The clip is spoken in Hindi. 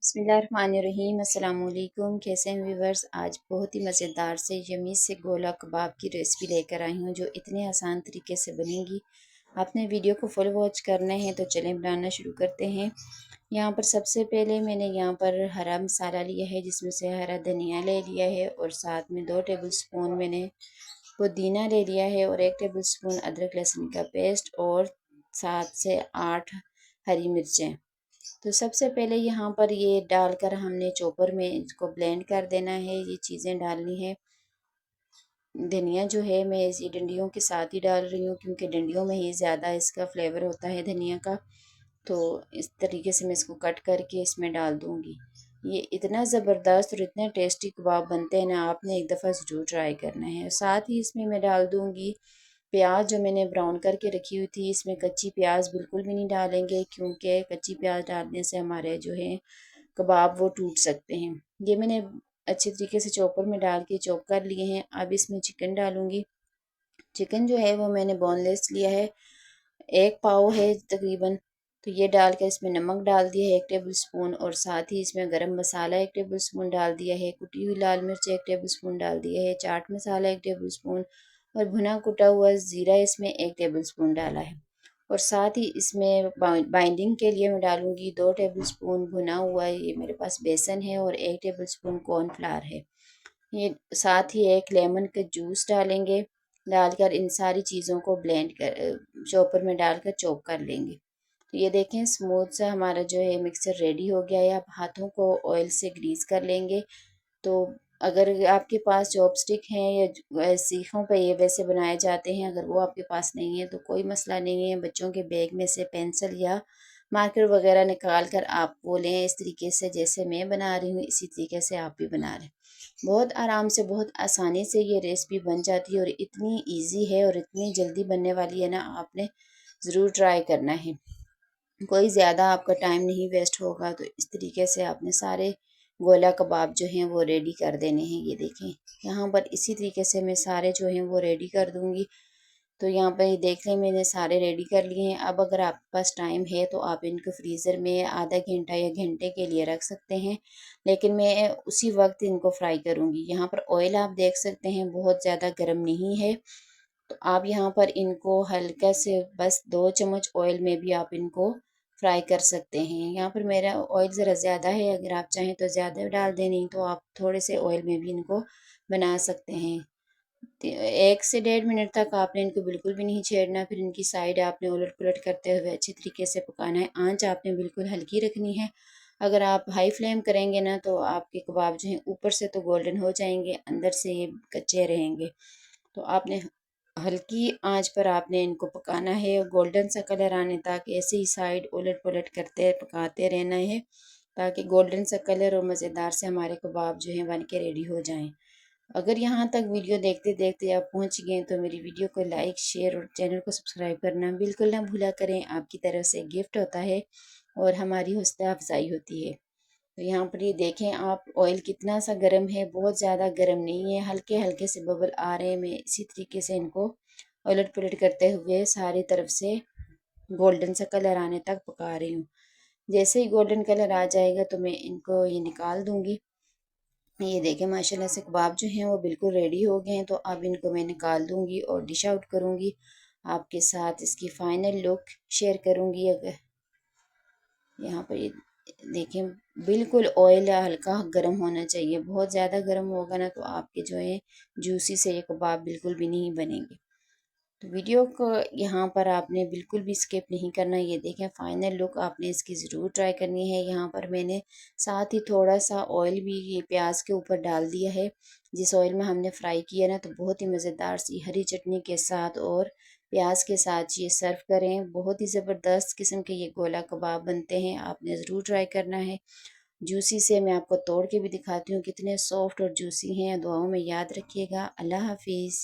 बिस्मिल्लाहिर्रहमानिर्रहीम अस्सलाम वालेकुम। कैसे हैं व्यूवर्स। आज बहुत ही मज़ेदार से यमी से गोला कबाब की रेसिपी लेकर आई हूँ जो इतने आसान तरीके से बनेगी। आपने वीडियो को फुल वॉच करना है तो चलें बनाना शुरू करते हैं। यहाँ पर सबसे पहले मैंने यहाँ पर हरा मसाला लिया है जिसमें से हरा धनिया ले लिया है और साथ में 2 टेबल स्पून मैंने पुदीना ले लिया है और 1 टेबल स्पून अदरक लहसुन का पेस्ट और 7 से 8 हरी मिर्चें। तो सबसे पहले यहाँ पर ये डालकर हमने चॉपर में इसको ब्लेंड कर देना है। ये चीज़ें डालनी है। धनिया जो है मैं इसी डंडियों के साथ ही डाल रही हूँ क्योंकि डंडियों में ही ज़्यादा इसका फ्लेवर होता है धनिया का। तो इस तरीके से मैं इसको कट करके इसमें डाल दूँगी। ये इतना ज़बरदस्त और इतने टेस्टी कबाब बनते हैं ना, आपने एक दफ़ा ज़रूर ट्राई करना है। साथ ही इसमें मैं डाल दूँगी प्याज जो मैंने ब्राउन करके रखी हुई थी। इसमें कच्ची प्याज बिल्कुल भी नहीं डालेंगे क्योंकि कच्ची प्याज डालने से हमारे जो है कबाब वो टूट सकते हैं। ये मैंने अच्छे तरीके से चॉपर में डाल के चॉप कर लिए हैं। अब इसमें चिकन डालूंगी। चिकन जो है वो मैंने बोनलेस लिया है, 1 पाव है तकरीबन। तो ये डालकर इसमें नमक डाल दिया है 1 टेबल स्पून और साथ ही इसमें गरम मसाला 1 टेबल स्पून डाल दिया है, कुटी हुई लाल मिर्च 1 टेबल स्पून डाल दिया है, चाट मसाला 1 टेबल स्पून और भुना कुटा हुआ ज़ीरा इसमें 1 टेबल स्पून डाला है। और साथ ही इसमें बाइंडिंग के लिए मैं डालूंगी 2 टेबल स्पून भुना हुआ, ये मेरे पास बेसन है और 1 टेबल स्पून कॉर्नफ्लावर है। ये साथ ही 1 लेमन का जूस डालेंगे। डालकर इन सारी चीज़ों को ब्लेंड कर चॉपर में डालकर चॉप कर लेंगे। तो ये देखें स्मूथ सा हमारा जो है मिक्सचर रेडी हो गया है। आप हाथों को ऑयल से ग्रीस कर लेंगे। तो अगर आपके पास चॉपस्टिक हैं या सीखों पे ये वैसे बनाए जाते हैं, अगर वो आपके पास नहीं है तो कोई मसला नहीं है। बच्चों के बैग में से पेंसिल या मार्कर वगैरह निकाल कर आप वो लें। इस तरीके से जैसे मैं बना रही हूँ इसी तरीके से आप भी बना लें। बहुत आराम से बहुत आसानी से ये रेसिपी बन जाती है और इतनी इजी है और इतनी जल्दी बनने वाली है ना, आपने ज़रूर ट्राई करना है। कोई ज़्यादा आपका टाइम नहीं वेस्ट होगा। तो इस तरीके से आपने सारे गोला कबाब जो हैं वो रेडी कर देने हैं। ये देखें यहाँ पर इसी तरीके से मैं सारे जो हैं वो रेडी कर दूँगी। तो यहाँ पर ये देख लें मैंने सारे रेडी कर लिए हैं। अब अगर आपके पास टाइम है तो आप इनको फ्रीज़र में आधा घंटा या घंटे के लिए रख सकते हैं, लेकिन मैं उसी वक्त इनको फ्राई करूँगी। यहाँ पर ऑयल आप देख सकते हैं बहुत ज़्यादा गर्म नहीं है। तो आप यहाँ पर इनको हल्का से बस 2 चम्मच ऑयल में भी आप इनको फ्राई कर सकते हैं। यहाँ पर मेरा ऑयल ज़रा ज़्यादा है, अगर आप चाहें तो ज़्यादा डाल दें, नहीं तो आप थोड़े से ऑयल में भी इनको बना सकते हैं। 1 से 1.5 मिनट तक आपने इनको बिल्कुल भी नहीं छेड़ना। फिर इनकी साइड आपने उलट-पुलट करते हुए अच्छे तरीके से पकाना है। आँच आपने बिल्कुल हल्की रखनी है। अगर आप हाई फ्लेम करेंगे ना तो आपके कबाब जो हैं ऊपर से तो गोल्डन हो जाएँगे, अंदर से ये कच्चे रहेंगे। तो आपने हल्की आँच पर आपने इनको पकाना है और गोल्डन सा कलर आने तक ऐसे ही साइड उलट-पुलट करते पकाते रहना है ताकि गोल्डन सा कलर और मज़ेदार से हमारे कबाब जो हैं बन के रेडी हो जाएँ। अगर यहाँ तक वीडियो देखते-देखते आप पहुँच गए तो मेरी वीडियो को लाइक, शेयर और चैनल को सब्सक्राइब करना बिल्कुल ना भूला करें। आपकी तरफ से गिफ्ट होता है और हमारी हौसला अफ़ज़ाई होती है। तो यहाँ पर ये देखें आप ऑयल कितना सा गर्म है, बहुत ज़्यादा गर्म नहीं है, हल्के-हल्के से बबल आ रहे हैं। मैं इसी तरीके से इनको उलट-पुलट करते हुए सारी तरफ से गोल्डन सा कलर आने तक पका रही हूँ। जैसे ही गोल्डन कलर आ जाएगा तो मैं इनको ये निकाल दूँगी। ये देखें माशाल्लाह से कबाब जो हैं वो बिल्कुल रेडी हो गए हैं। तो अब इनको मैं निकाल दूँगी और डिश आउट करूँगी। आपके साथ इसकी फ़ाइनल लुक शेयर करूँगी। अगर यहाँ पर ये देखें बिल्कुल ऑयल हल्का गर्म होना चाहिए। बहुत ज़्यादा गर्म होगा ना तो आपके जो है जूसी से ये कबाब बिल्कुल भी नहीं बनेंगे। तो वीडियो को यहाँ पर आपने बिल्कुल भी स्किप नहीं करना। ये देखें फाइनल लुक आपने इसकी ज़रूर ट्राई करनी है। यहाँ पर मैंने साथ ही थोड़ा सा ऑयल भी ये प्याज के ऊपर डाल दिया है। जिस ऑयल में हमने फ्राई किया ना तो बहुत ही मज़ेदार सी हरी चटनी के साथ और प्याज के साथ ये सर्व करें। बहुत ही ज़बरदस्त किस्म के ये गोला कबाब बनते हैं, आपने ज़रूर ट्राई करना है। जूसी से मैं आपको तोड़ के भी दिखाती हूँ कितने सॉफ्ट और जूसी हैं। दुआओं में याद रखिएगा। अल्लाह हाफिज़।